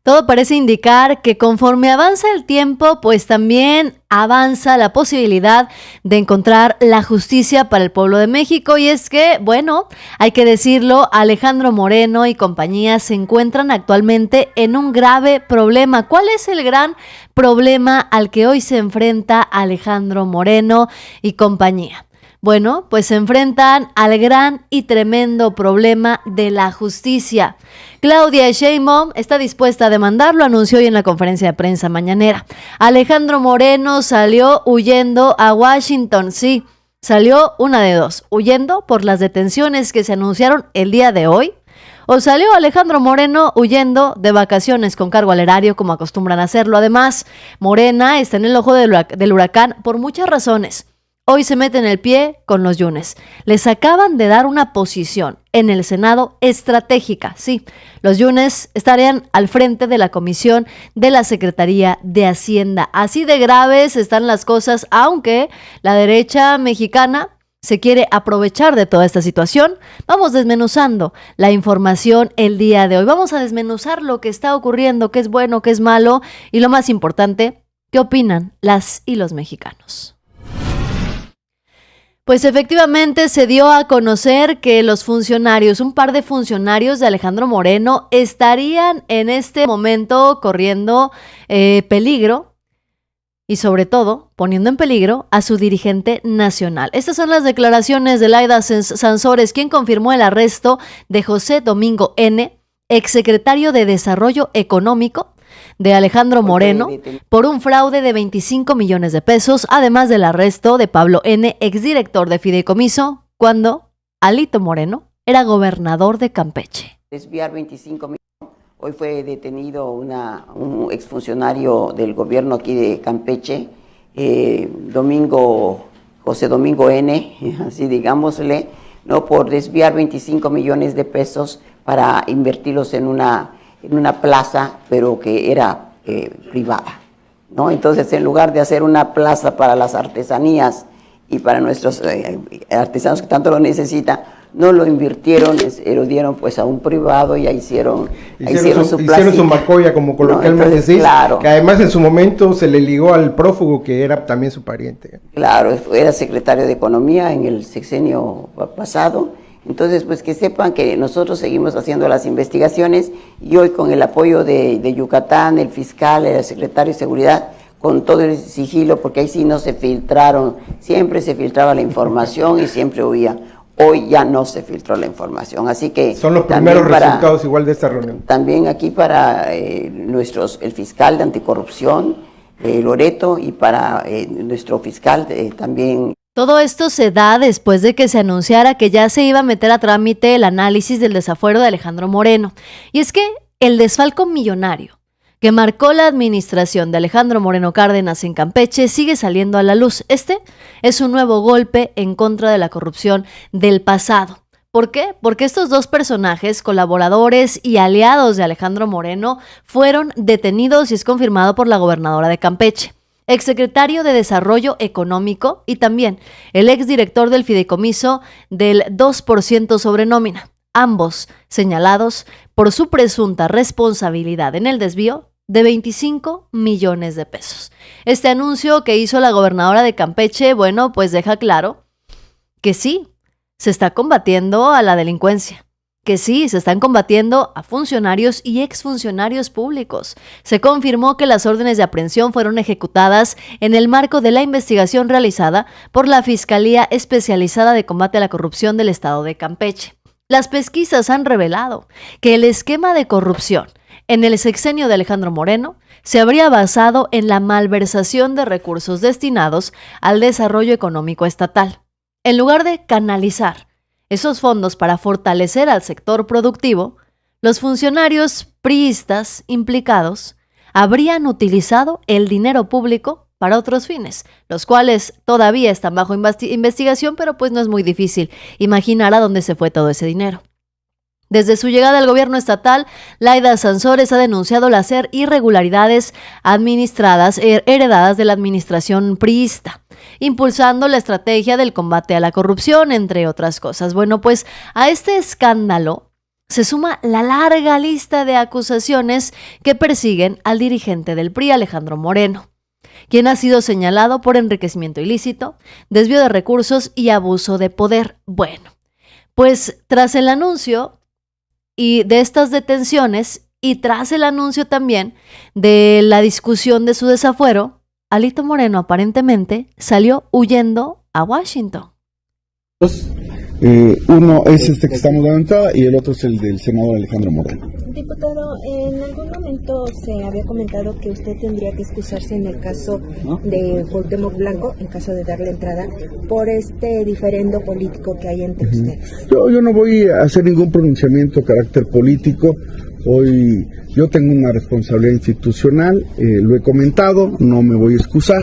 Todo parece indicar que conforme avanza el tiempo, pues también avanza la posibilidad de encontrar la justicia para el pueblo de México. Y es que, bueno, hay que decirlo, Alejandro Moreno y compañía se encuentran actualmente en un grave problema. ¿Cuál es el gran problema al que hoy se enfrenta Alejandro Moreno y compañía? Bueno, pues se enfrentan al gran y tremendo problema de la justicia. Claudia Sheinbaum está dispuesta a demandarlo, anunció hoy en la conferencia de prensa mañanera. Alejandro Moreno salió huyendo a Washington, sí, salió una de dos, huyendo por las detenciones que se anunciaron el día de hoy, o salió Alejandro Moreno huyendo de vacaciones con cargo al erario como acostumbran hacerlo. Además, Morena está en el ojo del huracán por muchas razones. Hoy se meten el pie con los Yunes. Les acaban de dar una posición en el Senado estratégica. Sí, los Yunes estarían al frente de la comisión de la Secretaría de Hacienda. Así de graves están las cosas, aunque la derecha mexicana se quiere aprovechar de toda esta situación. Vamos desmenuzando la información el día de hoy. Vamos a desmenuzar lo que está ocurriendo, qué es bueno, qué es malo y lo más importante, qué opinan las y los mexicanos. Pues efectivamente se dio a conocer que los funcionarios, un par de funcionarios de Alejandro Moreno, estarían en este momento corriendo peligro y sobre todo poniendo en peligro a su dirigente nacional. Estas son las declaraciones de Laida Sansores, quien confirmó el arresto de José Domingo N., exsecretario de Desarrollo Económico de Alejandro Moreno por un fraude de 25 millones de pesos, además del arresto de Pablo N., exdirector de Fideicomiso, cuando Alito Moreno era gobernador de Campeche. Desviar 25 millones. Hoy fue detenido un exfuncionario del gobierno aquí de Campeche, José Domingo N., así digámosle, ¿no? Por desviar 25 millones de pesos para invertirlos en una plaza, pero que era privada, ¿no? Entonces, en lugar de hacer una plaza para las artesanías y para nuestros artesanos que tanto lo necesitan, no lo invirtieron, lo dieron pues a un privado y ahí hicieron su plaza. Hicieron su macoya, como coloquialmente decís, claro, que además en su momento se le ligó al prófugo que era también su pariente. Claro, era secretario de Economía en el sexenio pasado. Entonces, pues que sepan que nosotros seguimos haciendo las investigaciones y hoy con el apoyo de Yucatán, el fiscal, el secretario de Seguridad, con todo el sigilo, porque ahí sí no se filtraron, siempre se filtraba la información y siempre huía. Hoy ya no se filtró la información, así que... Son los primeros resultados igual de esta reunión. También aquí para el fiscal de anticorrupción, Loreto, y para nuestro fiscal también... Todo esto se da después de que se anunciara que ya se iba a meter a trámite el análisis del desafuero de Alejandro Moreno. Y es que el desfalco millonario que marcó la administración de Alejandro Moreno Cárdenas en Campeche sigue saliendo a la luz. Este es un nuevo golpe en contra de la corrupción del pasado. ¿Por qué? Porque estos dos personajes, colaboradores y aliados de Alejandro Moreno, fueron detenidos y es confirmado por la gobernadora de Campeche, exsecretario de Desarrollo Económico y también el exdirector del Fideicomiso del 2% sobre nómina, ambos señalados por su presunta responsabilidad en el desvío de 25 millones de pesos. Este anuncio que hizo la gobernadora de Campeche, bueno, pues deja claro que sí, se está combatiendo a la delincuencia, que sí, se están combatiendo a funcionarios y exfuncionarios públicos. Se confirmó que las órdenes de aprehensión fueron ejecutadas en el marco de la investigación realizada por la Fiscalía Especializada de Combate a la Corrupción del Estado de Campeche. Las pesquisas han revelado que el esquema de corrupción en el sexenio de Alejandro Moreno se habría basado en la malversación de recursos destinados al desarrollo económico estatal. En lugar de canalizar esos fondos para fortalecer al sector productivo, los funcionarios priistas implicados habrían utilizado el dinero público para otros fines, los cuales todavía están bajo investigación, pero pues no es muy difícil imaginar a dónde se fue todo ese dinero. Desde su llegada al gobierno estatal, Laida Sansores ha denunciado las irregularidades administradas heredadas de la administración priista, impulsando la estrategia del combate a la corrupción, entre otras cosas. Bueno, pues a este escándalo se suma la larga lista de acusaciones que persiguen al dirigente del PRI, Alejandro Moreno, quien ha sido señalado por enriquecimiento ilícito, desvío de recursos y abuso de poder. Bueno, pues tras el anuncio y de estas detenciones y tras el anuncio también de la discusión de su desafuero, Alito Moreno aparentemente salió huyendo a Washington. Uno es este que estamos dando entrada y el otro es el del senador Alejandro Moreno. Diputado, en algún momento se había comentado que usted tendría que excusarse en el caso de Cuauhtémoc Blanco, en caso de darle entrada, por este diferendo político que hay entre ustedes. Yo no voy a hacer ningún pronunciamiento de carácter político. Hoy yo tengo una responsabilidad institucional, lo he comentado, no me voy a excusar.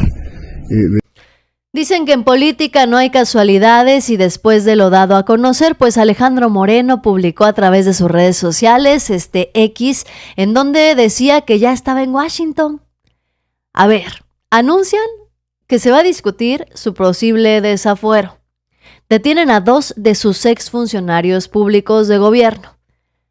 Dicen que en política no hay casualidades y después de lo dado a conocer, pues Alejandro Moreno publicó a través de sus redes sociales, X, en donde decía que ya estaba en Washington. A ver, anuncian que se va a discutir su posible desafuero. Detienen a 2 de sus exfuncionarios públicos de gobierno.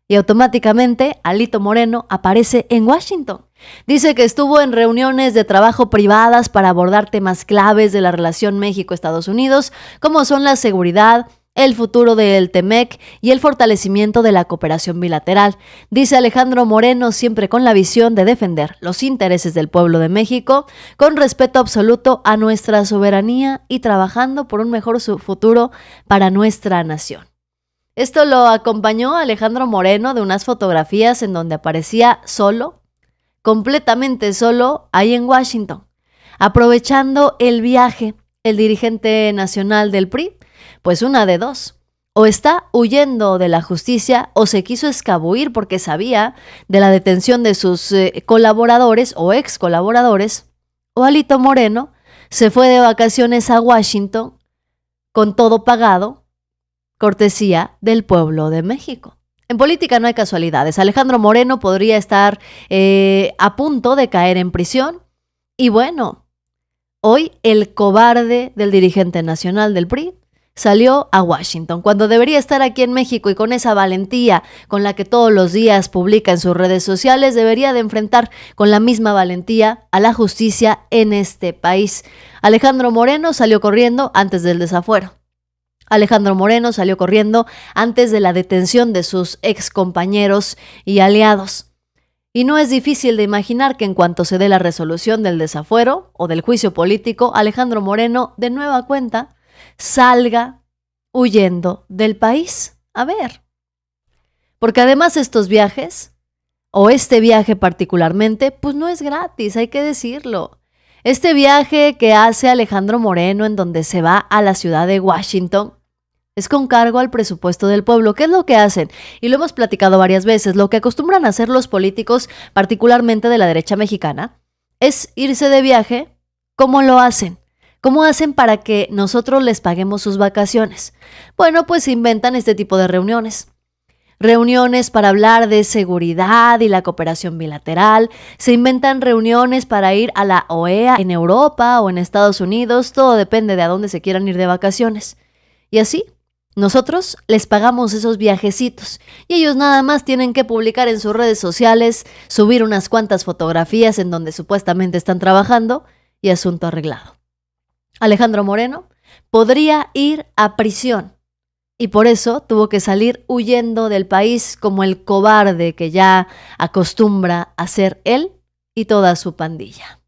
Y automáticamente Alito Moreno aparece en Washington. Dice que estuvo en reuniones de trabajo privadas para abordar temas claves de la relación México-Estados Unidos, como son la seguridad, el futuro del TEMEC y el fortalecimiento de la cooperación bilateral. Dice Alejandro Moreno, siempre con la visión de defender los intereses del pueblo de México, con respeto absoluto a nuestra soberanía y trabajando por un mejor futuro para nuestra nación. Esto lo acompañó Alejandro Moreno de unas fotografías en donde aparecía solo, completamente solo, ahí en Washington. Aprovechando el viaje, el dirigente nacional del PRI, pues una de dos, o está huyendo de la justicia o se quiso escabuir porque sabía de la detención de sus colaboradores o ex colaboradores, o Alito Moreno se fue de vacaciones a Washington con todo pagado, cortesía del pueblo de México. En política no hay casualidades. Alejandro Moreno podría estar a punto de caer en prisión. Y bueno, hoy el cobarde del dirigente nacional del PRI salió a Washington, cuando debería estar aquí en México y con esa valentía con la que todos los días publica en sus redes sociales, debería de enfrentar con la misma valentía a la justicia en este país. Alejandro Moreno salió corriendo antes del desafuero. Alejandro Moreno salió corriendo antes de la detención de sus excompañeros y aliados. Y no es difícil de imaginar que en cuanto se dé la resolución del desafuero o del juicio político, Alejandro Moreno, de nueva cuenta, salga huyendo del país. A ver. Porque además estos viajes, o este viaje particularmente, pues no es gratis, hay que decirlo. Este viaje que hace Alejandro Moreno en donde se va a la ciudad de Washington, es con cargo al presupuesto del pueblo. ¿Qué es lo que hacen? Y lo hemos platicado varias veces. Lo que acostumbran a hacer los políticos, particularmente de la derecha mexicana, es irse de viaje. ¿Cómo lo hacen? ¿Cómo hacen para que nosotros les paguemos sus vacaciones? Bueno, pues inventan este tipo de reuniones. Reuniones para hablar de seguridad y la cooperación bilateral. Se inventan reuniones para ir a la OEA en Europa o en Estados Unidos. Todo depende de a dónde se quieran ir de vacaciones. Y así, nosotros les pagamos esos viajecitos y ellos nada más tienen que publicar en sus redes sociales, subir unas cuantas fotografías en donde supuestamente están trabajando y asunto arreglado. Alejandro Moreno podría ir a prisión y por eso tuvo que salir huyendo del país como el cobarde que ya acostumbra a ser él y toda su pandilla.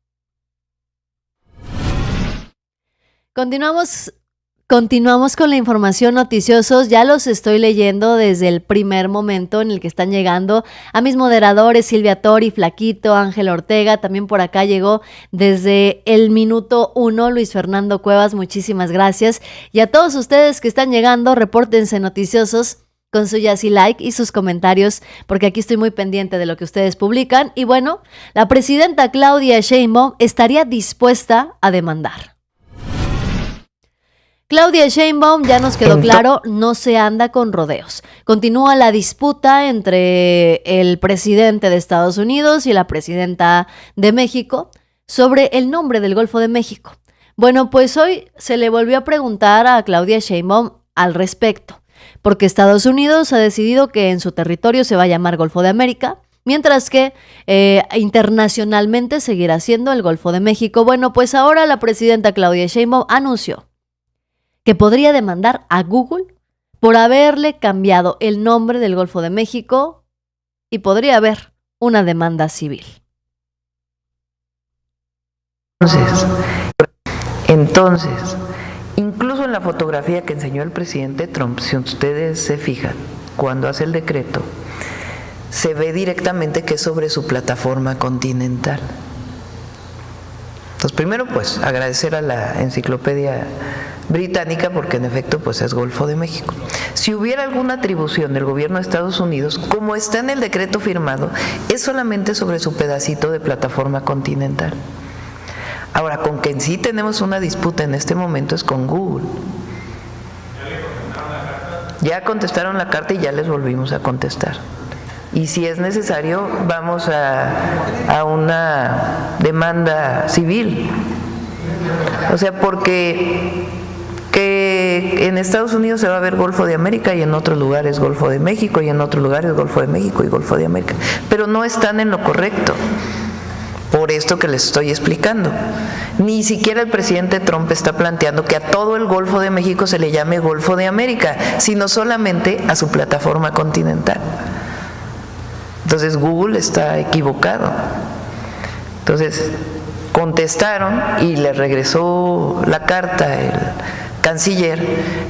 Continuamos con la información noticiosos. Ya los estoy leyendo desde el primer momento en el que están llegando a mis moderadores Silvia Tori, Flaquito, Ángel Ortega. También por acá llegó desde el minuto 1 Luis Fernando Cuevas. Muchísimas gracias. Y a todos ustedes que están llegando, repórtense noticiosos con su yes y like y sus comentarios, porque aquí estoy muy pendiente de lo que ustedes publican. Y bueno, la presidenta Claudia Sheinbaum estaría dispuesta a demandar. Claudia Sheinbaum, ya nos quedó claro, no se anda con rodeos. Continúa la disputa entre el presidente de Estados Unidos y la presidenta de México sobre el nombre del Golfo de México. Bueno, pues hoy se le volvió a preguntar a Claudia Sheinbaum al respecto. porque Estados Unidos ha decidido que en su territorio se va a llamar Golfo de América, mientras que internacionalmente seguirá siendo el Golfo de México. Bueno, pues ahora la presidenta Claudia Sheinbaum anunció que podría demandar a Google por haberle cambiado el nombre del Golfo de México y podría haber una demanda civil. Entonces, incluso en la fotografía que enseñó el presidente Trump, si ustedes se fijan, cuando hace el decreto, se ve directamente que es sobre su plataforma continental. Entonces, primero, pues, agradecer a la enciclopedia británica, porque en efecto, pues, es Golfo de México. Si hubiera alguna atribución del gobierno de Estados Unidos, como está en el decreto firmado, es solamente sobre su pedacito de plataforma continental. Ahora, con quien sí tenemos una disputa en este momento es con Google. Ya contestaron la carta y ya les volvimos a contestar. Y si es necesario, vamos a una demanda civil. O sea, porque que en Estados Unidos se va a ver Golfo de América y en otros lugares Golfo de México y en otros lugares Golfo de México y Golfo de América. Pero no están en lo correcto. Por esto que les estoy explicando. Ni siquiera el presidente Trump está planteando que a todo el Golfo de México se le llame Golfo de América, sino solamente a su plataforma continental. Entonces Google está equivocado. Entonces contestaron y le regresó la carta el canciller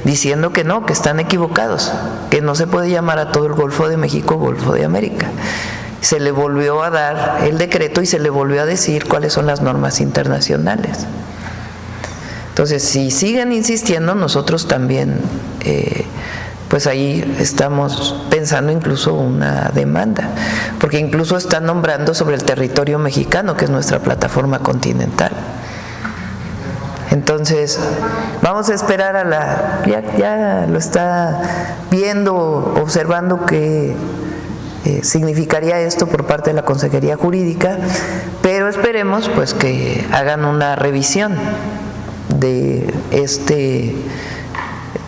diciendo que no, que están equivocados, que no se puede llamar a todo el Golfo de México Golfo de América. Se le volvió a dar el decreto y se le volvió a decir cuáles son las normas internacionales. Entonces, si siguen insistiendo, nosotros también, pues ahí estamos pensando incluso una demanda, porque incluso están nombrando sobre el territorio mexicano, que es nuestra plataforma continental. Entonces, vamos a esperar a ya lo está viendo, observando que significaría esto por parte de la Consejería Jurídica, pero esperemos pues que hagan una revisión de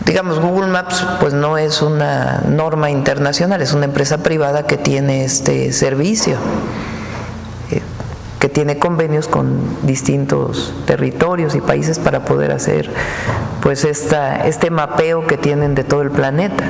digamos, Google Maps pues no es una norma internacional, es una empresa privada que tiene este servicio, que tiene convenios con distintos territorios y países para poder hacer pues este mapeo que tienen de todo el planeta.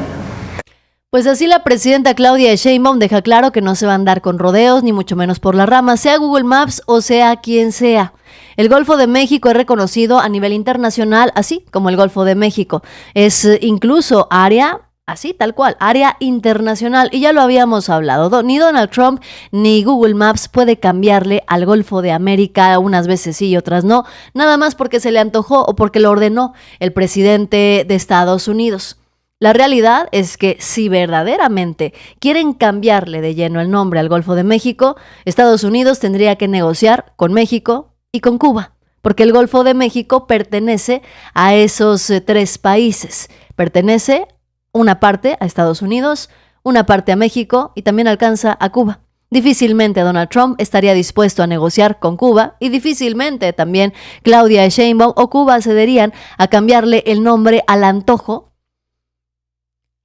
Pues así la presidenta Claudia Sheinbaum deja claro que no se va a andar con rodeos, ni mucho menos por la rama, sea Google Maps o sea quien sea. El Golfo de México es reconocido a nivel internacional, así como el Golfo de México. Es incluso área, así tal cual, área internacional. Y ya lo habíamos hablado, ni Donald Trump ni Google Maps puede cambiarle al Golfo de América, unas veces sí y otras no, nada más porque se le antojó o porque lo ordenó el presidente de Estados Unidos. La realidad es que si verdaderamente quieren cambiarle de lleno el nombre al Golfo de México, Estados Unidos tendría que negociar con México y con Cuba, porque el Golfo de México pertenece a esos tres países. Pertenece una parte a Estados Unidos, una parte a México y también alcanza a Cuba. Difícilmente Donald Trump estaría dispuesto a negociar con Cuba y difícilmente también Claudia Sheinbaum o Cuba cederían a cambiarle el nombre al antojo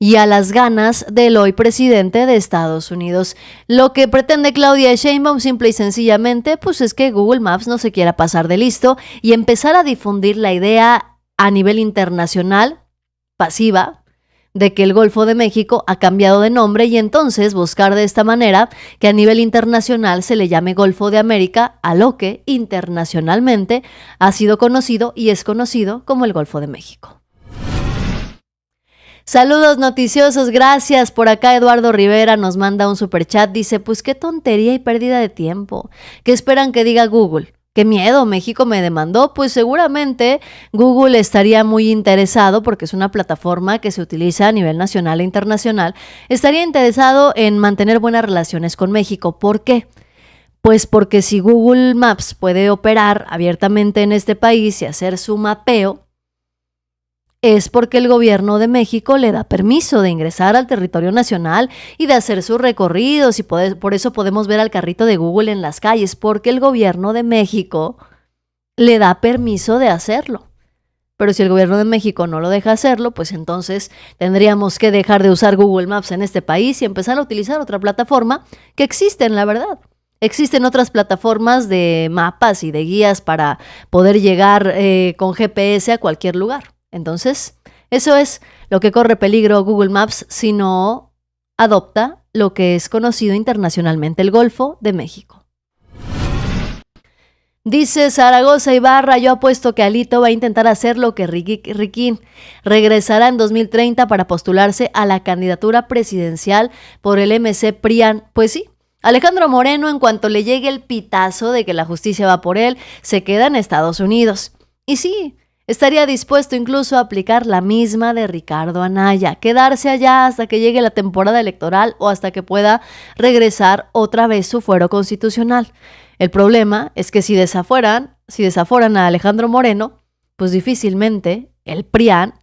y a las ganas del hoy presidente de Estados Unidos. Lo que pretende Claudia Sheinbaum simple y sencillamente pues es que Google Maps no se quiera pasar de listo y empezar a difundir la idea a nivel internacional, pasiva, de que el Golfo de México ha cambiado de nombre y entonces buscar de esta manera que a nivel internacional se le llame Golfo de América a lo que internacionalmente ha sido conocido y es conocido como el Golfo de México. Saludos noticiosos, gracias. Por acá Eduardo Rivera nos manda un superchat, dice, pues qué tontería y pérdida de tiempo. ¿Qué esperan que diga Google? ¡Qué miedo! México me demandó. Pues seguramente Google estaría muy interesado, porque es una plataforma que se utiliza a nivel nacional e internacional, estaría interesado en mantener buenas relaciones con México. ¿Por qué? Pues porque si Google Maps puede operar abiertamente en este país y hacer su mapeo, es porque el gobierno de México le da permiso de ingresar al territorio nacional y de hacer sus recorridos y por eso podemos ver al carrito de Google en las calles, porque el gobierno de México le da permiso de hacerlo. pero si el gobierno de México no lo deja hacerlo, pues entonces tendríamos que dejar de usar Google Maps en este país y empezar a utilizar otra plataforma que existe, la verdad. Existen otras plataformas de mapas y de guías para poder llegar con GPS a cualquier lugar. Entonces, eso es lo que corre peligro Google Maps si no adopta lo que es conocido internacionalmente, el Golfo de México. Dice Zaragoza Ibarra, yo apuesto que Alito va a intentar hacer lo que Riquín regresará en 2030 para postularse a la candidatura presidencial por el MC PRIAN. Pues sí, Alejandro Moreno, en cuanto le llegue el pitazo de que la justicia va por él, se queda en Estados Unidos. Y sí, estaría dispuesto incluso a aplicar la misma de Ricardo Anaya, quedarse allá hasta que llegue la temporada electoral o hasta que pueda regresar otra vez su fuero constitucional. El problema es que si desaforan a Alejandro Moreno, pues difícilmente el PRIAN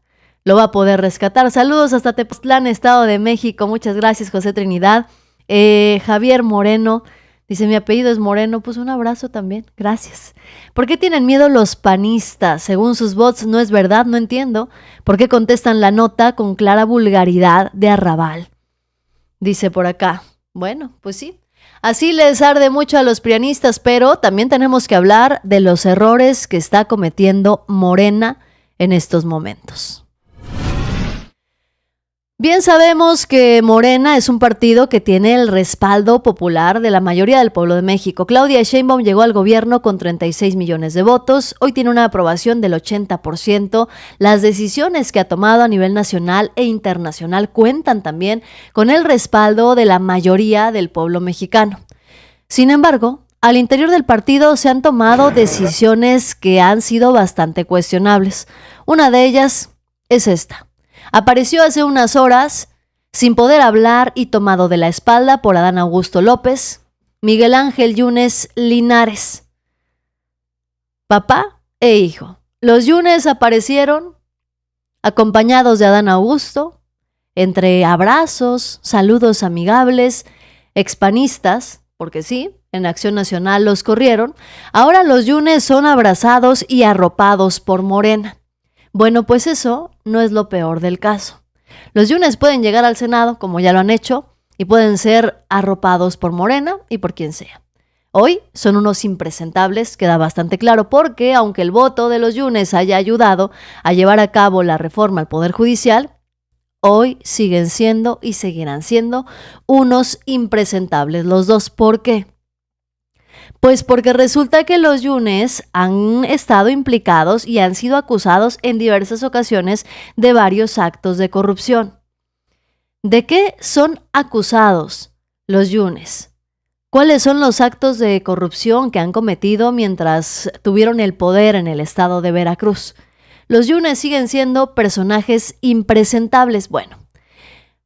lo va a poder rescatar. Saludos hasta Tepoztlán, Estado de México. Muchas gracias, José Trinidad. Javier Moreno dice, mi apellido es Moreno. Pues un abrazo también. Gracias. ¿Por qué tienen miedo los panistas? Según sus bots, no es verdad, no entiendo. ¿Por qué contestan la nota con clara vulgaridad de arrabal? Dice por acá. Bueno, pues sí. Así les arde mucho a los prianistas, pero también tenemos que hablar de los errores que está cometiendo Morena en estos momentos. Bien sabemos que Morena es un partido que tiene el respaldo popular de la mayoría del pueblo de México. Claudia Sheinbaum llegó al gobierno con 36 millones de votos. Hoy tiene una aprobación del 80%. Las decisiones que ha tomado a nivel nacional e internacional cuentan también con el respaldo de la mayoría del pueblo mexicano. Sin embargo, al interior del partido se han tomado decisiones que han sido bastante cuestionables. Una de ellas es esta. Apareció hace unas horas, sin poder hablar y tomado de la espalda por Adán Augusto López, Miguel Ángel Yunes Linares, papá e hijo. Los Yunes aparecieron acompañados de Adán Augusto, entre abrazos, saludos amigables, expanistas, porque sí, en Acción Nacional los corrieron. Ahora los Yunes son abrazados y arropados por Morena. Bueno, pues eso no es lo peor del caso. Los Yunes pueden llegar al Senado, como ya lo han hecho, y pueden ser arropados por Morena y por quien sea. Hoy son unos impresentables, queda bastante claro, porque aunque el voto de los Yunes haya ayudado a llevar a cabo la reforma al Poder Judicial, hoy siguen siendo y seguirán siendo unos impresentables los dos. ¿Por qué? Pues porque resulta que los Yunes han estado implicados y han sido acusados en diversas ocasiones de varios actos de corrupción. ¿De qué son acusados los Yunes? ¿Cuáles son los actos de corrupción que han cometido mientras tuvieron el poder en el estado de Veracruz? Los Yunes siguen siendo personajes impresentables. Bueno,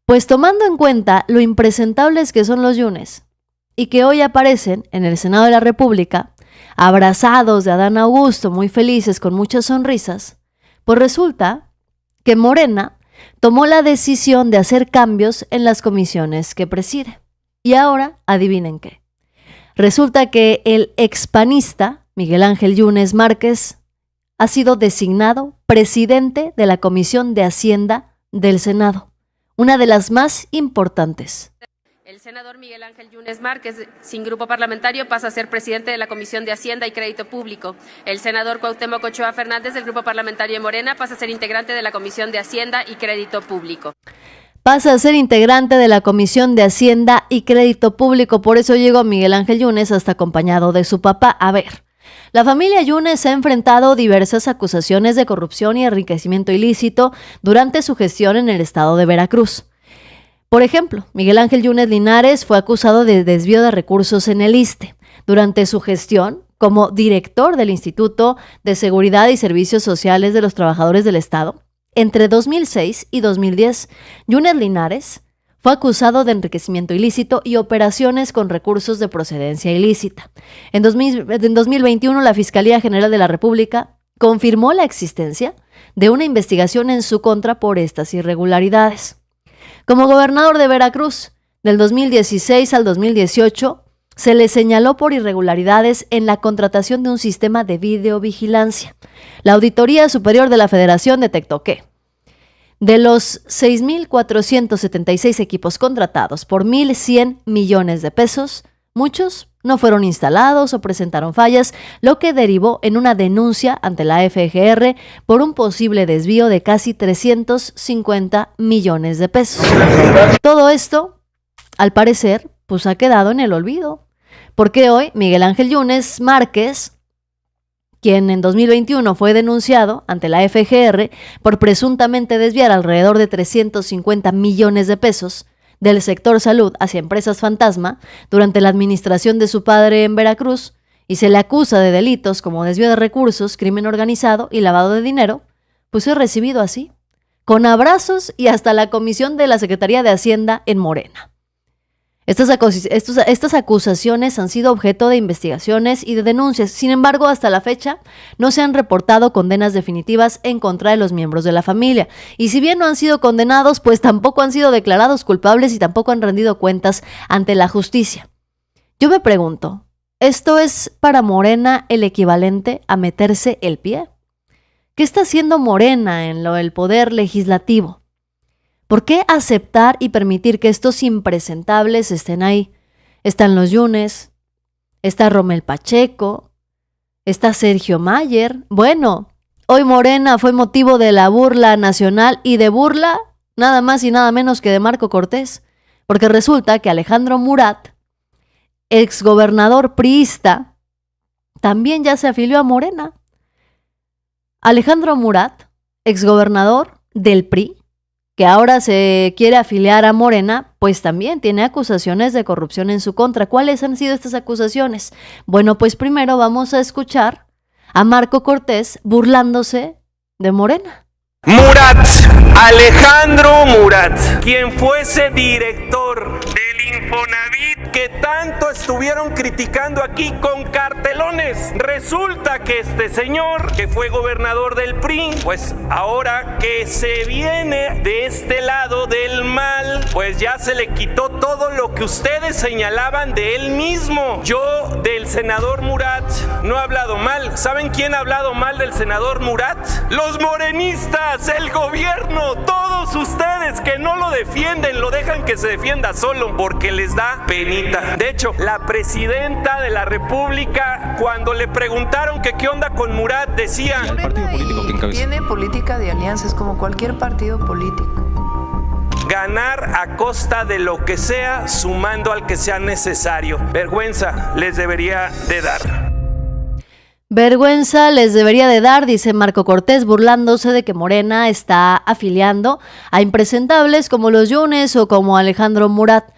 pues tomando en cuenta lo impresentables que son los Yunes, y que hoy aparecen en el Senado de la República, abrazados de Adán Augusto, muy felices, con muchas sonrisas, pues resulta que Morena tomó la decisión de hacer cambios en las comisiones que preside. Y ahora, adivinen qué. Resulta que el expanista Miguel Ángel Yunes Márquez ha sido designado presidente de la Comisión de Hacienda del Senado, una de las más importantes. El senador Miguel Ángel Yunes Márquez, sin grupo parlamentario, pasa a ser presidente de la Comisión de Hacienda y Crédito Público. El senador Cuauhtémoc Ochoa Fernández, del grupo parlamentario de Morena, pasa a ser integrante de la Comisión de Hacienda y Crédito Público. Pasa a ser integrante de la Comisión de Hacienda y Crédito Público. Por eso llegó Miguel Ángel Yunes hasta acompañado de su papá. A ver, la familia Yunes ha enfrentado diversas acusaciones de corrupción y enriquecimiento ilícito durante su gestión en el estado de Veracruz. Por ejemplo, Miguel Ángel Yunes Linares fue acusado de desvío de recursos en el ISSSTE. Durante su gestión como director del Instituto de Seguridad y Servicios Sociales de los Trabajadores del Estado, entre 2006 y 2010, Yunes Linares fue acusado de enriquecimiento ilícito y operaciones con recursos de procedencia ilícita. En 2021, la Fiscalía General de la República confirmó la existencia de una investigación en su contra por estas irregularidades. Como gobernador de Veracruz, del 2016 al 2018, se le señaló por irregularidades en la contratación de un sistema de videovigilancia. La Auditoría Superior de la Federación detectó que de los 6.476 equipos contratados por 1.100 millones de pesos, muchos no fueron instalados o presentaron fallas, lo que derivó en una denuncia ante la FGR por un posible desvío de casi 350 millones de pesos. Todo esto, al parecer, pues ha quedado en el olvido, porque hoy Miguel Ángel Yunes Márquez, quien en 2021 fue denunciado ante la FGR por presuntamente desviar alrededor de 350 millones de pesos del sector salud hacia empresas fantasma durante la administración de su padre en Veracruz, y se le acusa de delitos como desvío de recursos, crimen organizado y lavado de dinero, pues es recibido así, con abrazos y hasta la comisión de la Secretaría de Hacienda en Morena. Estas acusaciones han sido objeto de investigaciones y de denuncias. Sin embargo, hasta la fecha no se han reportado condenas definitivas en contra de los miembros de la familia. Y si bien no han sido condenados, pues tampoco han sido declarados culpables y tampoco han rendido cuentas ante la justicia. Yo me pregunto, ¿esto es para Morena el equivalente a meterse el pie? ¿Qué está haciendo Morena en lo del poder legislativo? ¿Por qué aceptar y permitir que estos impresentables estén ahí? Están los Yunes, está Romel Pacheco, está Sergio Mayer. Bueno, hoy Morena fue motivo de la burla nacional y de burla nada más y nada menos que de Marco Cortés, porque resulta que Alejandro Murat, exgobernador priista, también ya se afilió a Morena. Alejandro Murat, exgobernador del PRI, que ahora se quiere afiliar a Morena, pues también tiene acusaciones de corrupción en su contra. ¿Cuáles han sido estas acusaciones? Bueno, pues primero vamos a escuchar a Marco Cortés burlándose de Morena. Murat, Alejandro Murat, quien fuese director del Infonavit que tanto estuvieron criticando aquí con cartelones. Resulta que este señor, que fue gobernador del PRI, pues ahora que se viene de este lado del mal, pues ya se le quitó todo lo que ustedes señalaban de él mismo. Yo del senador Murat no he hablado mal. ¿Saben quién ha hablado mal del senador Murat? Los morenistas, el gobierno, todos ustedes que no lo defienden, lo dejan que se defienda solo porque les da penita. De hecho, la presidenta de la República, cuando le preguntaron que qué onda con Murat, decía: el partido político que encabeza tiene política de alianzas como cualquier partido político. Ganar a costa de lo que sea, sumando al que sea necesario. Vergüenza les debería de dar. Vergüenza les debería de dar, dice Marco Cortés, burlándose de que Morena está afiliando a impresentables como los Yunes o como Alejandro Murat.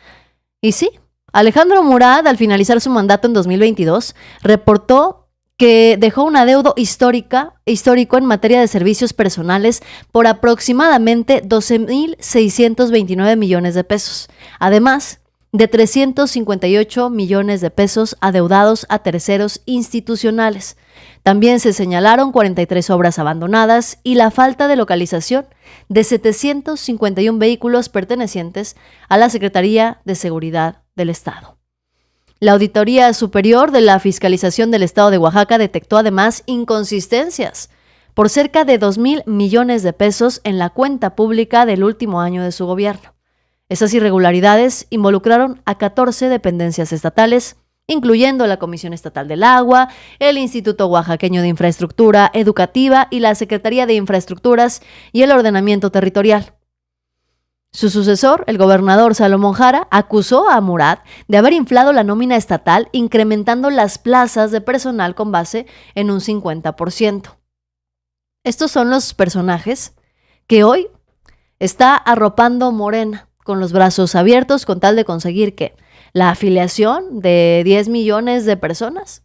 Y sí, Alejandro Murat, al finalizar su mandato en 2022, reportó que dejó un adeudo histórico en materia de servicios personales por aproximadamente 12.629 millones de pesos. Además de 358 millones de pesos adeudados a terceros institucionales. También se señalaron 43 obras abandonadas y la falta de localización de 751 vehículos pertenecientes a la Secretaría de Seguridad del Estado. La Auditoría Superior de la Fiscalización del Estado de Oaxaca detectó además inconsistencias por cerca de 2,000 millones de pesos en la cuenta pública del último año de su gobierno. Esas irregularidades involucraron a 14 dependencias estatales, incluyendo la Comisión Estatal del Agua, el Instituto Oaxaqueño de Infraestructura Educativa y la Secretaría de Infraestructuras y el Ordenamiento Territorial. Su sucesor, el gobernador Salomón Jara, acusó a Murat de haber inflado la nómina estatal, incrementando las plazas de personal con base en un 50%. Estos son los personajes que hoy está arropando Morena con los brazos abiertos con tal de conseguir ¿qué? La afiliación de 10 millones de personas.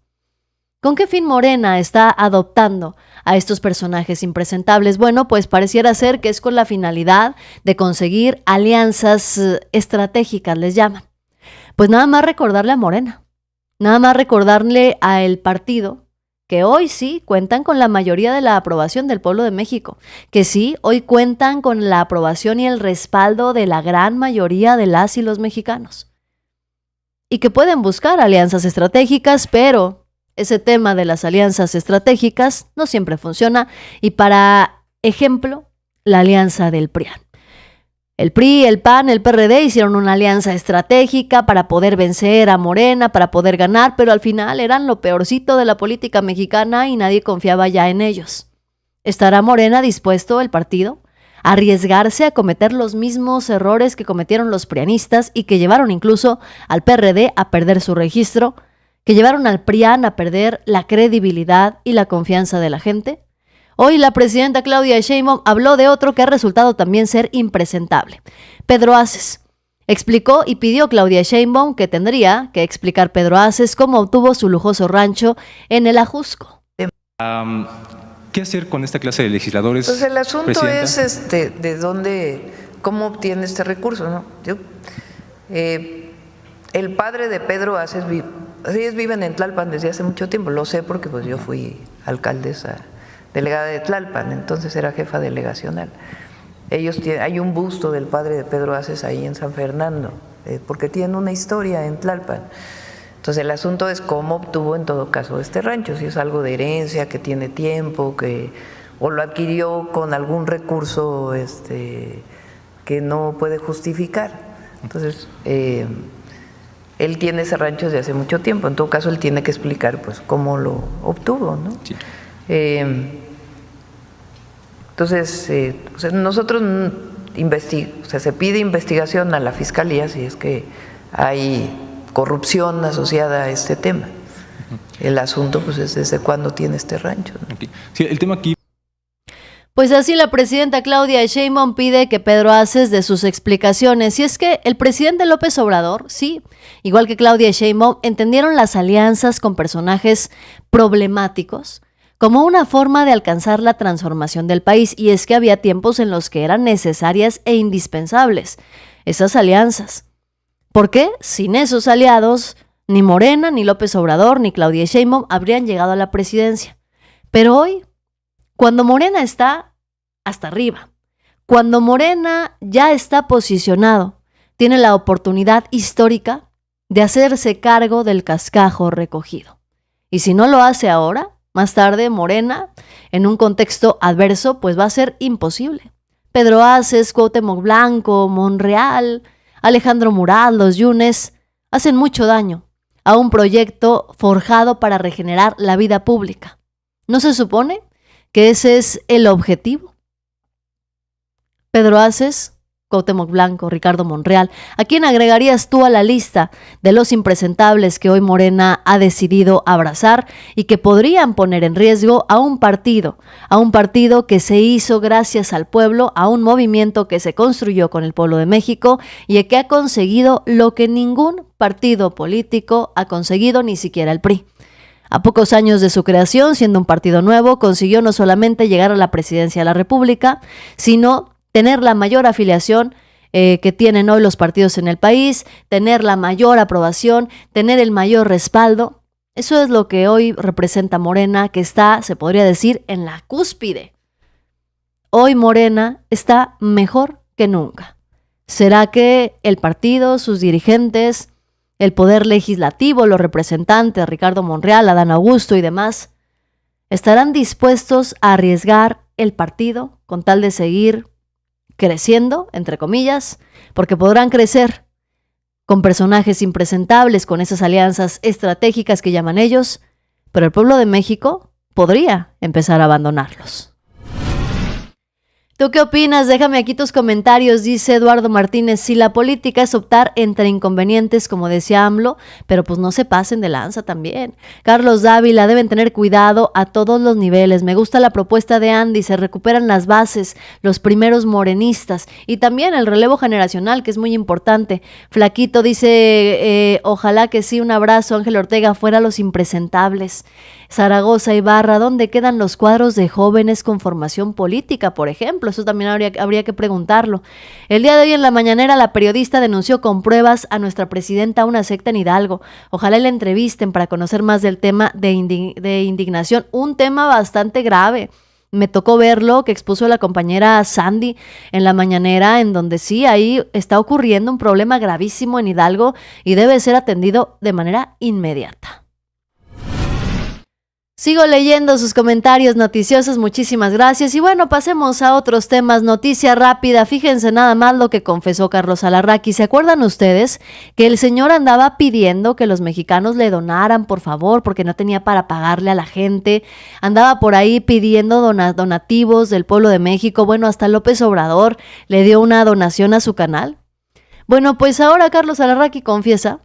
¿Con qué fin Morena está adoptando a estos personajes impresentables? Bueno, pues pareciera ser que es con la finalidad de conseguir alianzas estratégicas, les llaman. Pues nada más recordarle a Morena, nada más recordarle a el partido que hoy sí cuentan con la mayoría de la aprobación del pueblo de México, que sí, hoy cuentan con la aprobación y el respaldo de la gran mayoría de las y los mexicanos. y que pueden buscar alianzas estratégicas, pero ese tema de las alianzas estratégicas no siempre funciona. Y para ejemplo, la alianza del PRIAN. El PRI, el PAN, el PRD hicieron una alianza estratégica para poder vencer a Morena, para poder ganar, pero al final eran lo peorcito de la política mexicana y nadie confiaba ya en ellos. ¿Estará Morena dispuesto, el partido, a arriesgarse a cometer los mismos errores que cometieron los prianistas y que llevaron incluso al PRD a perder su registro, que llevaron al PRIAN a perder la credibilidad y la confianza de la gente? Hoy la presidenta Claudia Sheinbaum habló de otro que ha resultado también ser impresentable. Pedro Aces explicó y pidió Claudia Sheinbaum que tendría que explicar Pedro Aces cómo obtuvo su lujoso rancho en el Ajusco. ¿Qué hacer con esta clase de legisladores? Pues el asunto Presidenta? es de dónde, cómo obtiene este recurso, ¿no? El padre de Pedro Aces, ellos viven en Tlalpan desde hace mucho tiempo, lo sé porque pues yo fui alcaldesa delegada de Tlalpan, entonces era jefa delegacional. Hay un busto del padre de Pedro Aces ahí en San Fernando, porque tienen una historia en Tlalpan. Entonces el asunto es cómo obtuvo en todo caso este rancho, si es algo de herencia, que tiene tiempo, o lo adquirió con algún recurso que no puede justificar. Entonces él tiene ese rancho desde hace mucho tiempo, en todo caso él tiene que explicar pues cómo lo obtuvo, ¿no? Sí. Entonces, nosotros se pide investigación a la Fiscalía si es que hay corrupción asociada a este tema. El asunto pues es desde cuándo tiene este rancho, ¿no? Okay. Sí, el tema aquí. Pues así la presidenta Claudia Sheinbaum pide que Pedro Aces dé sus explicaciones. Y es que el presidente López Obrador, sí, igual que Claudia Sheinbaum, entendieron las alianzas con personajes problemáticos como una forma de alcanzar la transformación del país, y es que había tiempos en los que eran necesarias e indispensables esas alianzas. ¿Por qué? Sin esos aliados, ni Morena, ni López Obrador, ni Claudia Sheinbaum habrían llegado a la presidencia. Pero hoy, cuando Morena está hasta arriba, cuando Morena ya está posicionado, tiene la oportunidad histórica de hacerse cargo del cascajo recogido. Y si no lo hace ahora, más tarde, Morena, en un contexto adverso, pues va a ser imposible. Pedro Aces, Cuauhtémoc Blanco, Monreal, Alejandro Murat, los Yunes, hacen mucho daño a un proyecto forjado para regenerar la vida pública. ¿No se supone que ese es el objetivo? Pedro Aces, Cuauhtémoc Blanco, Ricardo Monreal, ¿a quién agregarías tú a la lista de los impresentables que hoy Morena ha decidido abrazar y que podrían poner en riesgo a un partido que se hizo gracias al pueblo, a un movimiento que se construyó con el pueblo de México y que ha conseguido lo que ningún partido político ha conseguido, ni siquiera el PRI? A pocos años de su creación, siendo un partido nuevo, consiguió no solamente llegar a la presidencia de la República, sino tener la mayor afiliación que tienen hoy los partidos en el país, tener la mayor aprobación, tener el mayor respaldo. Eso es lo que hoy representa Morena, que está, se podría decir, en la cúspide. Hoy Morena está mejor que nunca. ¿Será que el partido, sus dirigentes, el poder legislativo, los representantes, Ricardo Monreal, Adán Augusto y demás, estarán dispuestos a arriesgar el partido con tal de seguir creciendo, entre comillas, porque podrán crecer con personajes impresentables, con esas alianzas estratégicas que llaman ellos, pero el pueblo de México podría empezar a abandonarlos? ¿Tú qué opinas? Déjame aquí tus comentarios. Dice Eduardo Martínez, si la política es optar entre inconvenientes, como decía AMLO, pero pues no se pasen de lanza también. Carlos Dávila, deben tener cuidado a todos los niveles. Me gusta la propuesta de Andy, se recuperan las bases, los primeros morenistas y también el relevo generacional, que es muy importante. Flaquito dice, ojalá que sí, un abrazo. Ángel Ortega, fuera los impresentables. Zaragoza Ibarra, ¿dónde quedan los cuadros de jóvenes con formación política, por ejemplo? Eso también habría que preguntarlo. El día de hoy en la mañanera la periodista denunció con pruebas a nuestra presidenta a una secta en Hidalgo. Ojalá la entrevisten para conocer más del tema de indignación, un tema bastante grave. Me tocó verlo, que expuso la compañera Sandy en la mañanera, en donde sí, ahí está ocurriendo un problema gravísimo en Hidalgo y debe ser atendido de manera inmediata. Sigo leyendo sus comentarios noticiosos, muchísimas gracias. Y bueno, pasemos a otros temas. Noticia rápida, fíjense nada más lo que confesó Carlos Alarraqui. ¿Se acuerdan ustedes que el señor andaba pidiendo que los mexicanos le donaran, por favor, porque no tenía para pagarle a la gente? Andaba por ahí pidiendo donativos del pueblo de México. Bueno, hasta López Obrador le dio una donación a su canal. Bueno, pues ahora Carlos Alarraqui confiesa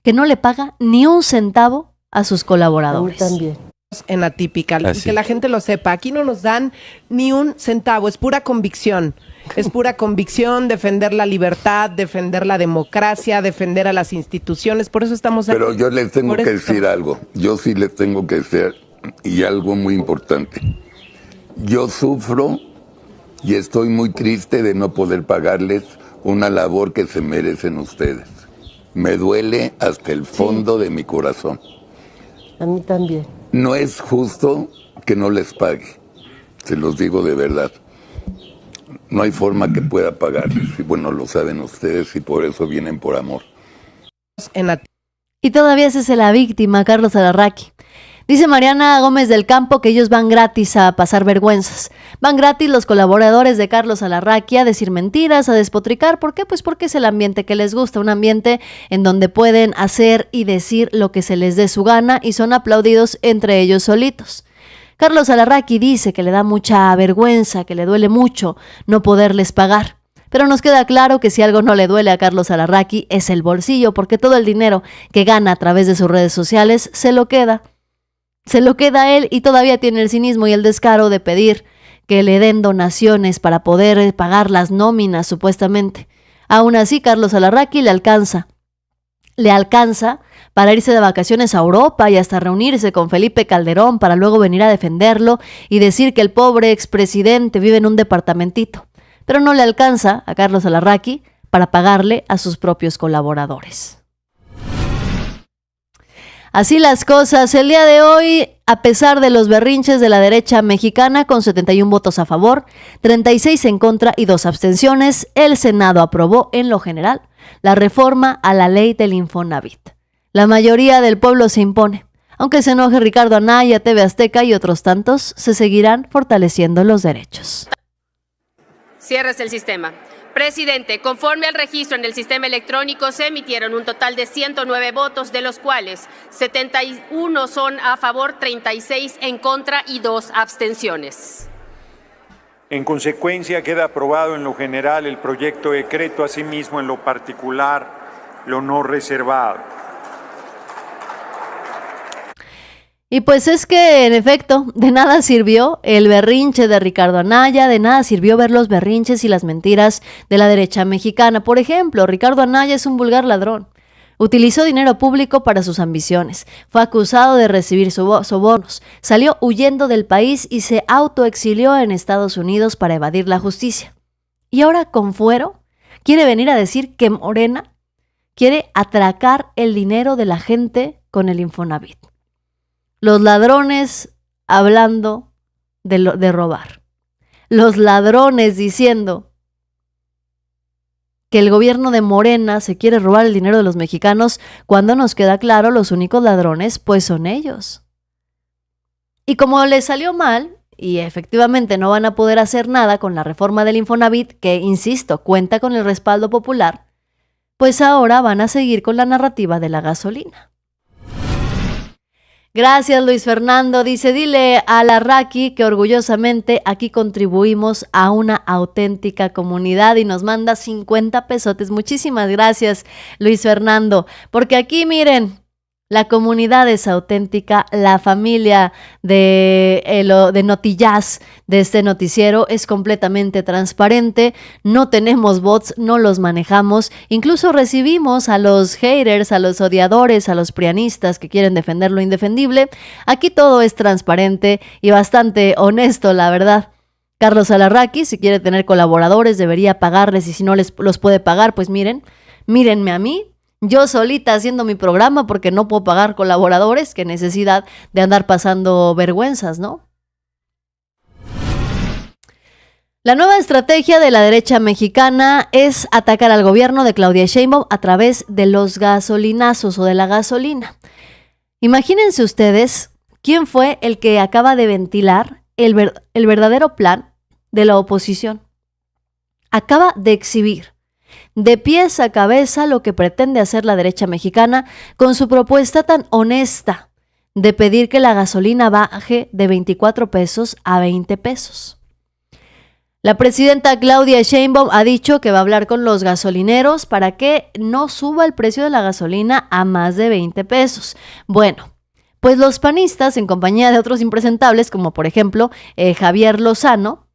que no le paga ni un centavo a sus colaboradores. A mí también. En Atípica, y que la gente lo sepa, aquí no nos dan ni un centavo, es pura convicción. Es pura convicción defender la libertad, defender la democracia, defender a las instituciones, por eso estamos aquí. Pero yo les tengo que decir algo, yo sí les tengo que decir, y algo muy importante. Yo sufro y estoy muy triste de no poder pagarles una labor que se merecen ustedes. Me duele hasta el fondo de mi corazón. A mí también. No es justo que no les pague, se los digo de verdad. No hay forma que pueda pagarles, y bueno, lo saben ustedes y por eso vienen por amor. Y todavía se hace la víctima, Carlos Alarraqui. Dice Mariana Gómez del Campo que ellos van gratis a pasar vergüenzas. Van gratis los colaboradores de Carlos Alarraqui a decir mentiras, a despotricar. ¿Por qué? Pues porque es el ambiente que les gusta, un ambiente en donde pueden hacer y decir lo que se les dé su gana y son aplaudidos entre ellos solitos. Carlos Alarraqui dice que le da mucha vergüenza, que le duele mucho no poderles pagar. Pero nos queda claro que si algo no le duele a Carlos Alarraqui es el bolsillo, porque todo el dinero que gana a través de sus redes sociales se lo queda. Se lo queda a él y todavía tiene el cinismo y el descaro de pedir que le den donaciones para poder pagar las nóminas, supuestamente. Aún así, Carlos Alarraqui le alcanza para irse de vacaciones a Europa y hasta reunirse con Felipe Calderón para luego venir a defenderlo y decir que el pobre expresidente vive en un departamentito. Pero no le alcanza a Carlos Alarraqui para pagarle a sus propios colaboradores. Así las cosas, el día de hoy, a pesar de los berrinches de la derecha mexicana, con 71 votos a favor, 36 en contra y 2 abstenciones, el Senado aprobó en lo general la reforma a la ley del Infonavit. La mayoría del pueblo se impone. Aunque se enoje Ricardo Anaya, TV Azteca y otros tantos, se seguirán fortaleciendo los derechos. Cierres el sistema. Presidente, conforme al registro en el sistema electrónico, se emitieron un total de 109 votos, de los cuales 71 son a favor, 36 en contra y 2 abstenciones. En consecuencia, queda aprobado en lo general el proyecto de decreto, asimismo en lo particular, lo no reservado. Y pues es que, en efecto, de nada sirvió el berrinche de Ricardo Anaya, de nada sirvió ver los berrinches y las mentiras de la derecha mexicana. Por ejemplo, Ricardo Anaya es un vulgar ladrón. Utilizó dinero público para sus ambiciones, fue acusado de recibir sobornos, salió huyendo del país y se autoexilió en Estados Unidos para evadir la justicia. Y ahora, con fuero, quiere venir a decir que Morena quiere atracar el dinero de la gente con el Infonavit. Los ladrones hablando de robar. Los ladrones diciendo que el gobierno de Morena se quiere robar el dinero de los mexicanos, cuando nos queda claro los únicos ladrones pues son ellos. Y como les salió mal, y efectivamente no van a poder hacer nada con la reforma del Infonavit, que, insisto, cuenta con el respaldo popular, pues ahora van a seguir con la narrativa de la gasolina. Gracias, Luis Fernando. Dice, dile a Alarraqui que orgullosamente aquí contribuimos a una auténtica comunidad, y nos manda 50 pesotes. Muchísimas gracias, Luis Fernando. Porque aquí, miren, la comunidad es auténtica, la familia de Notijazz, de este noticiero, es completamente transparente, no tenemos bots, no los manejamos, incluso recibimos a los haters, a los odiadores, a los prianistas que quieren defender lo indefendible. Aquí todo es transparente y bastante honesto, la verdad. Carlos Alarraqui, si quiere tener colaboradores, debería pagarles, y si no los puede pagar, pues mírenme a mí. Yo solita haciendo mi programa porque no puedo pagar colaboradores, qué necesidad de andar pasando vergüenzas, ¿no? La nueva estrategia de la derecha mexicana es atacar al gobierno de Claudia Sheinbaum a través de los gasolinazos o de la gasolina. Imagínense ustedes quién fue el que acaba de ventilar el verdadero plan de la oposición. Acaba de exhibir de pies a cabeza lo que pretende hacer la derecha mexicana con su propuesta tan honesta de pedir que la gasolina baje de 24 pesos a 20 pesos. La presidenta Claudia Sheinbaum ha dicho que va a hablar con los gasolineros para que no suba el precio de la gasolina a más de 20 pesos. Bueno, pues los panistas, en compañía de otros impresentables, como por ejemplo Javier Lozano,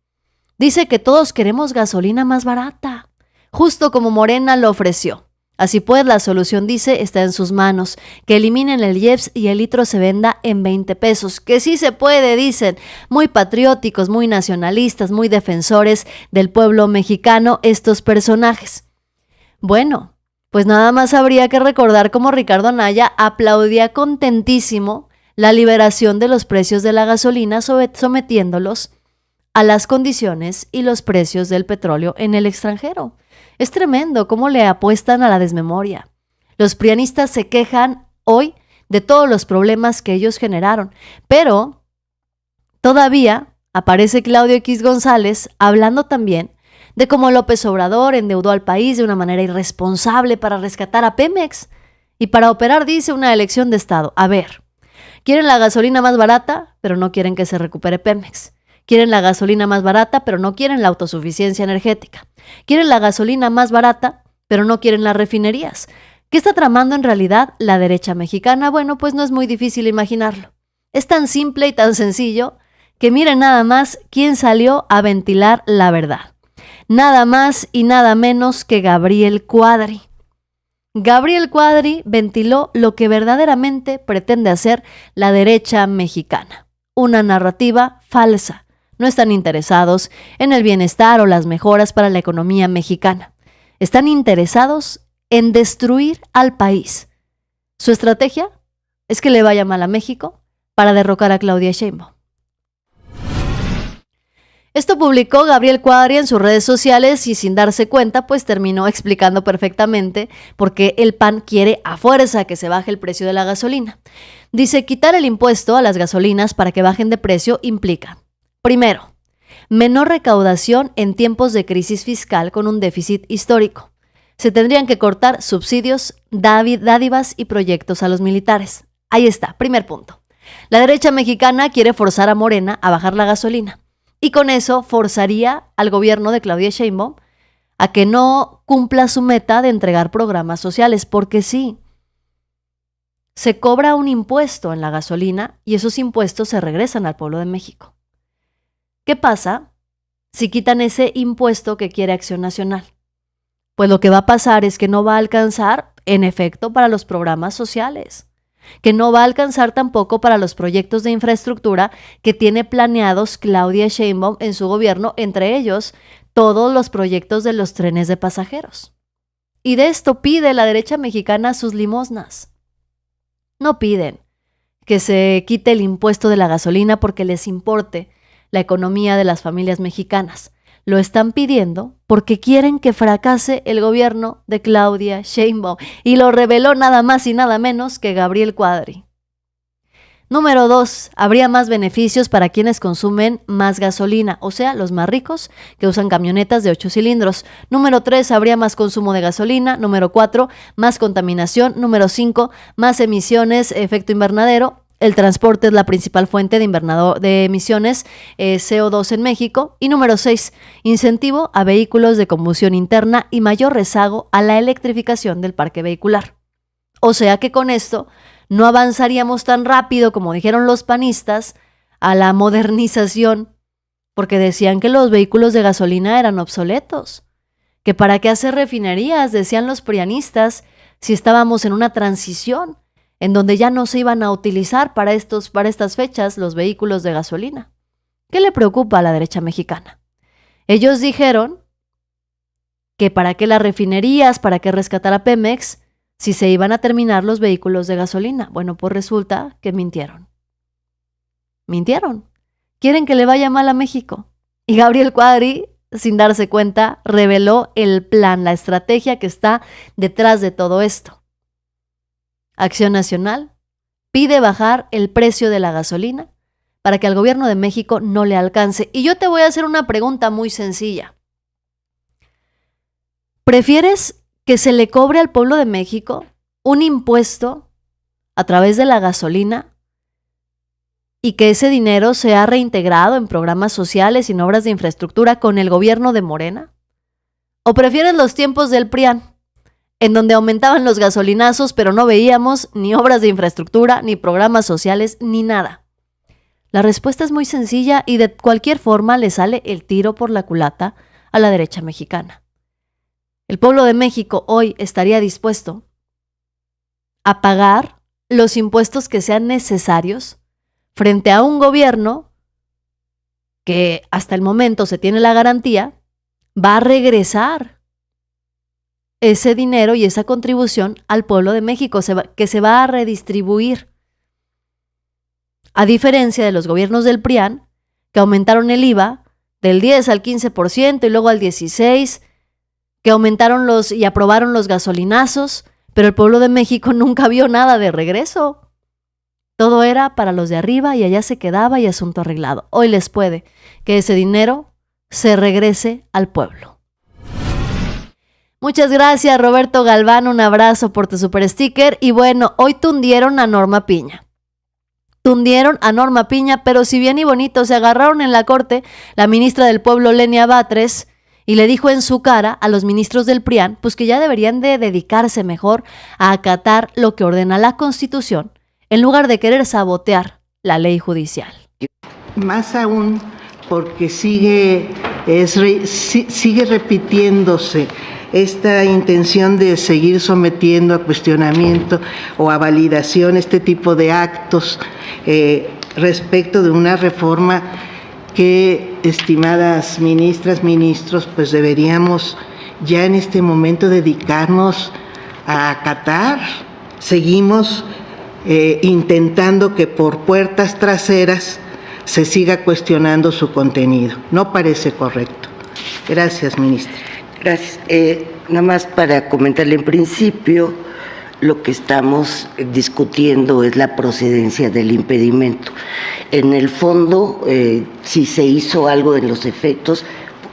dice que todos queremos gasolina más barata, justo como Morena lo ofreció. Así pues, la solución, dice, está en sus manos, que eliminen el IEPS y el litro se venda en 20 pesos, que sí se puede, dicen, muy patrióticos, muy nacionalistas, muy defensores del pueblo mexicano, estos personajes. Bueno, pues nada más habría que recordar cómo Ricardo Anaya aplaudía contentísimo la liberación de los precios de la gasolina, sometiéndolos a las condiciones y los precios del petróleo en el extranjero. Es tremendo cómo le apuestan a la desmemoria. Los prianistas se quejan hoy de todos los problemas que ellos generaron, pero todavía aparece Claudio X González hablando también de cómo López Obrador endeudó al país de una manera irresponsable para rescatar a Pemex y para operar, dice, una elección de Estado. A ver, quieren la gasolina más barata, pero no quieren que se recupere Pemex. Quieren la gasolina más barata, pero no quieren la autosuficiencia energética. Quieren la gasolina más barata, pero no quieren las refinerías. ¿Qué está tramando en realidad la derecha mexicana? Bueno, pues no es muy difícil imaginarlo. Es tan simple y tan sencillo que miren nada más quién salió a ventilar la verdad. Nada más y nada menos que Gabriel Cuadri. Gabriel Cuadri ventiló lo que verdaderamente pretende hacer la derecha mexicana. Una narrativa falsa. No están interesados en el bienestar o las mejoras para la economía mexicana. Están interesados en destruir al país. Su estrategia es que le vaya mal a México para derrocar a Claudia Sheinbaum. Esto publicó Gabriel Cuadri en sus redes sociales y sin darse cuenta, pues terminó explicando perfectamente por qué el PAN quiere a fuerza que se baje el precio de la gasolina. Dice, quitar el impuesto a las gasolinas para que bajen de precio implica: primero, menor recaudación en tiempos de crisis fiscal con un déficit histórico. Se tendrían que cortar subsidios, dádivas y proyectos a los militares. Ahí está, primer punto. La derecha mexicana quiere forzar a Morena a bajar la gasolina y con eso forzaría al gobierno de Claudia Sheinbaum a que no cumpla su meta de entregar programas sociales, porque sí, se cobra un impuesto en la gasolina y esos impuestos se regresan al pueblo de México. ¿Qué pasa si quitan ese impuesto que quiere Acción Nacional? Pues lo que va a pasar es que no va a alcanzar, en efecto, para los programas sociales, que no va a alcanzar tampoco para los proyectos de infraestructura que tiene planeados Claudia Sheinbaum en su gobierno, entre ellos todos los proyectos de los trenes de pasajeros. Y de esto pide la derecha mexicana sus limosnas. No piden que se quite el impuesto de la gasolina porque les importe la economía de las familias mexicanas. Lo están pidiendo porque quieren que fracase el gobierno de Claudia Sheinbaum. Y lo reveló nada más y nada menos que Gabriel Cuadri. Número 2. Habría más beneficios para quienes consumen más gasolina, o sea, los más ricos que usan camionetas de 8 cilindros. Número 3. Habría más consumo de gasolina. Número 4. Más contaminación. Número 5. Más emisiones, efecto invernadero. El transporte es la principal fuente de emisiones CO2 en México. Y número 6, incentivo a vehículos de combustión interna y mayor rezago a la electrificación del parque vehicular. O sea que con esto no avanzaríamos tan rápido, como dijeron los panistas, a la modernización, porque decían que los vehículos de gasolina eran obsoletos. Que para qué hacer refinerías, decían los prianistas, si estábamos en una transición en donde ya no se iban a utilizar para estas fechas los vehículos de gasolina. ¿Qué le preocupa a la derecha mexicana? Ellos dijeron que para qué las refinerías, para qué rescatar a Pemex, si se iban a terminar los vehículos de gasolina. Bueno, pues resulta que mintieron. Mintieron. Quieren que le vaya mal a México. Y Gabriel Cuadri sin darse cuenta, reveló el plan, la estrategia que está detrás de todo esto. Acción Nacional pide bajar el precio de la gasolina para que al gobierno de México no le alcance. Y yo te voy a hacer una pregunta muy sencilla. ¿Prefieres que se le cobre al pueblo de México un impuesto a través de la gasolina y que ese dinero sea reintegrado en programas sociales y en obras de infraestructura con el gobierno de Morena? ¿O prefieres los tiempos del PRIAN, en donde aumentaban los gasolinazos, pero no veíamos ni obras de infraestructura, ni programas sociales, ni nada? La respuesta es muy sencilla y de cualquier forma le sale el tiro por la culata a la derecha mexicana. El pueblo de México hoy estaría dispuesto a pagar los impuestos que sean necesarios frente a un gobierno que hasta el momento se tiene la garantía va a regresar ese dinero y esa contribución al pueblo de México, que se va a redistribuir. A diferencia de los gobiernos del PRIAN, que aumentaron el IVA del 10 al 15% y luego al 16%, que aumentaron y aprobaron los gasolinazos, pero el pueblo de México nunca vio nada de regreso. Todo era para los de arriba y allá se quedaba y asunto arreglado. Hoy les puede que ese dinero se regrese al pueblo. Muchas gracias, Roberto Galván, un abrazo por tu super sticker. Y bueno, hoy tundieron a Norma Piña. Pero si bien y bonito se agarraron en la corte la ministra del Pueblo, Lenia Batres, y le dijo en su cara a los ministros del PRIAN, pues que ya deberían de dedicarse mejor a acatar lo que ordena la Constitución, en lugar de querer sabotear la ley judicial. Más aún porque sigue repitiéndose esta intención de seguir sometiendo a cuestionamiento o a validación este tipo de actos respecto de una reforma que, estimadas ministras, ministros, pues deberíamos ya en este momento dedicarnos a acatar. Seguimos intentando que por puertas traseras se siga cuestionando su contenido. No parece correcto. Gracias, ministra. Gracias. Nada más para comentarle, en principio, lo que estamos discutiendo es la procedencia del impedimento. En el fondo, si se hizo algo en los efectos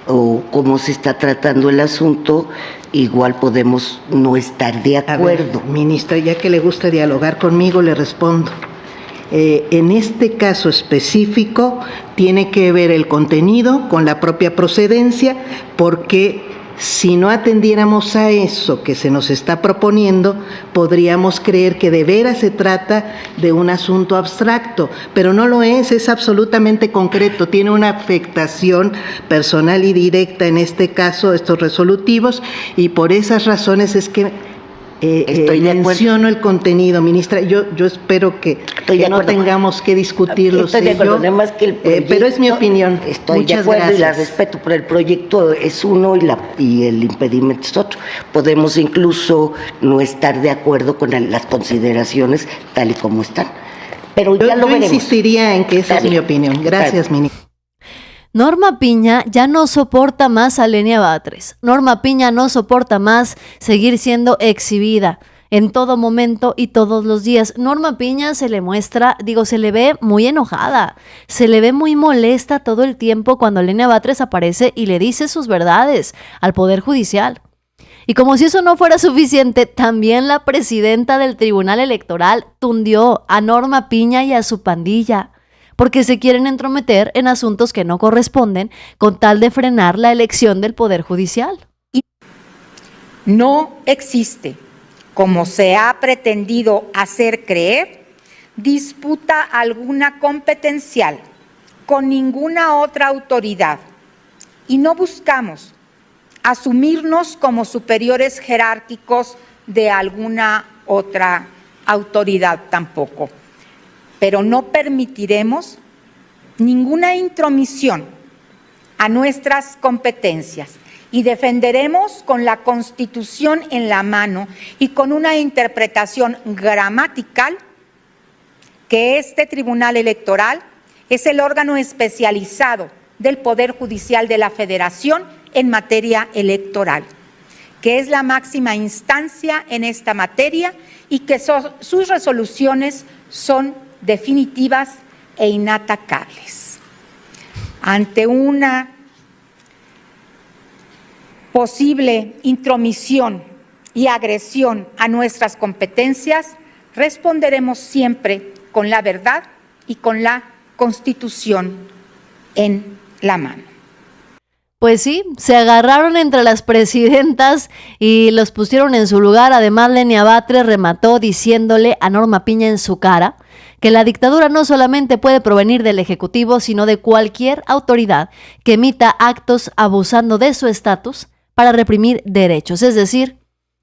o cómo se está tratando el asunto, igual podemos no estar de acuerdo. A ver, ministra, ya que le gusta dialogar conmigo, le respondo. En este caso específico, tiene que ver el contenido con la propia procedencia, porque si no atendiéramos a eso que se nos está proponiendo, podríamos creer que de veras se trata de un asunto abstracto, pero no lo es absolutamente concreto, tiene una afectación personal y directa en este caso, estos resolutivos, y por esas razones es que menciono el contenido, ministra. Yo espero que no tengamos que discutirlo. Estoy de acuerdo, además que el proyecto, pero es mi opinión. Estoy Muchas de acuerdo gracias. Y la respeto, pero el proyecto es uno y el impedimento es otro. Podemos incluso no estar de acuerdo con las consideraciones tal y como están. Pero ya lo veremos. Yo insistiría en que esa es mi opinión. Gracias, ministra. Norma Piña ya no soporta más a Lenia Batres. Norma Piña no soporta más seguir siendo exhibida en todo momento y todos los días. Norma Piña se le ve muy enojada, se le ve muy molesta todo el tiempo cuando Lenia Batres aparece y le dice sus verdades al Poder Judicial. Y como si eso no fuera suficiente, también la presidenta del Tribunal Electoral tundió a Norma Piña y a su pandilla, porque se quieren entrometer en asuntos que no corresponden con tal de frenar la elección del Poder Judicial. No existe, como se ha pretendido hacer creer, disputa alguna competencial con ninguna otra autoridad y no buscamos asumirnos como superiores jerárquicos de alguna otra autoridad tampoco. Pero no permitiremos ninguna intromisión a nuestras competencias y defenderemos con la Constitución en la mano y con una interpretación gramatical que este Tribunal Electoral es el órgano especializado del Poder Judicial de la Federación en materia electoral, que es la máxima instancia en esta materia y que sus resoluciones son definitivas e inatacables. Ante una posible intromisión y agresión a nuestras competencias, responderemos siempre con la verdad y con la Constitución en la mano. Pues sí, se agarraron entre las presidentas y los pusieron en su lugar. Además, Lenia Batres remató diciéndole a Norma Piña en su cara que la dictadura no solamente puede provenir del Ejecutivo, sino de cualquier autoridad que emita actos abusando de su estatus para reprimir derechos. Es decir,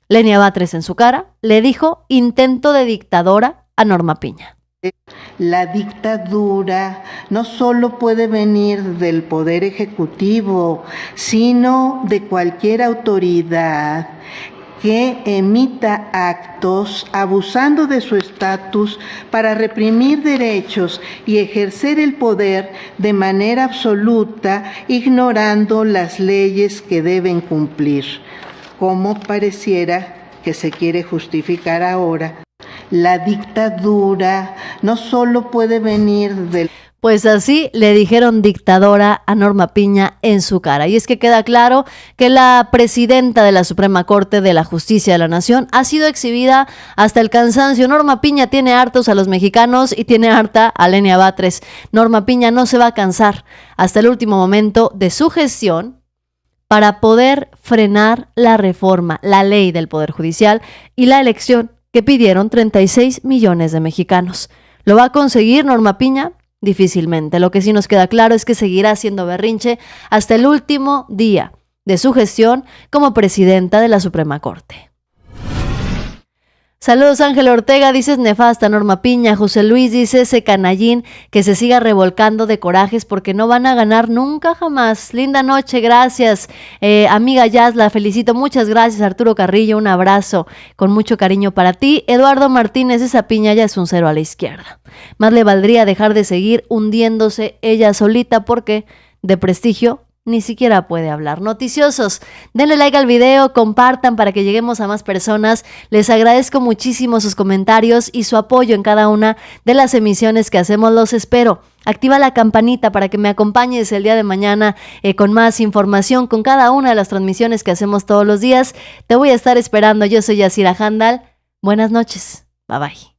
Lenia Batres en su cara le dijo intento de dictadora a Norma Piña. La dictadura no solo puede venir del Poder Ejecutivo, sino de cualquier autoridad que emita actos abusando de su estatus para reprimir derechos y ejercer el poder de manera absoluta, ignorando las leyes que deben cumplir, como pareciera que se quiere justificar ahora. La dictadura no solo puede venir del... Pues así le dijeron dictadora a Norma Piña en su cara. Y es que queda claro que la presidenta de la Suprema Corte de la Justicia de la Nación ha sido exhibida hasta el cansancio. Norma Piña tiene hartos a los mexicanos y tiene harta a Lenia Batres. Norma Piña no se va a cansar hasta el último momento de su gestión para poder frenar la reforma, la ley del Poder Judicial y la elección que pidieron 36 millones de mexicanos. ¿Lo va a conseguir Norma Piña? Difícilmente. Lo que sí nos queda claro es que seguirá haciendo berrinche hasta el último día de su gestión como presidenta de la Suprema Corte. Saludos Ángel Ortega, dices nefasta Norma Piña. José Luis dice ese canallín que se siga revolcando de corajes porque no van a ganar nunca jamás. Linda noche, gracias. Amiga Jazz, la felicito, muchas gracias. Arturo Carrillo, un abrazo con mucho cariño para ti. Eduardo Martínez, esa Piña ya es un 0 a la izquierda. Más le valdría dejar de seguir hundiéndose ella solita porque de prestigio ni siquiera puede hablar. Noticiosos, denle like al video, compartan para que lleguemos a más personas. Les agradezco muchísimo sus comentarios y su apoyo en cada una de las emisiones que hacemos. Los espero. Activa la campanita para que me acompañes el día de mañana con más información, con cada una de las transmisiones que hacemos todos los días. Te voy a estar esperando. Yo soy Yasira Handal. Buenas noches. Bye bye.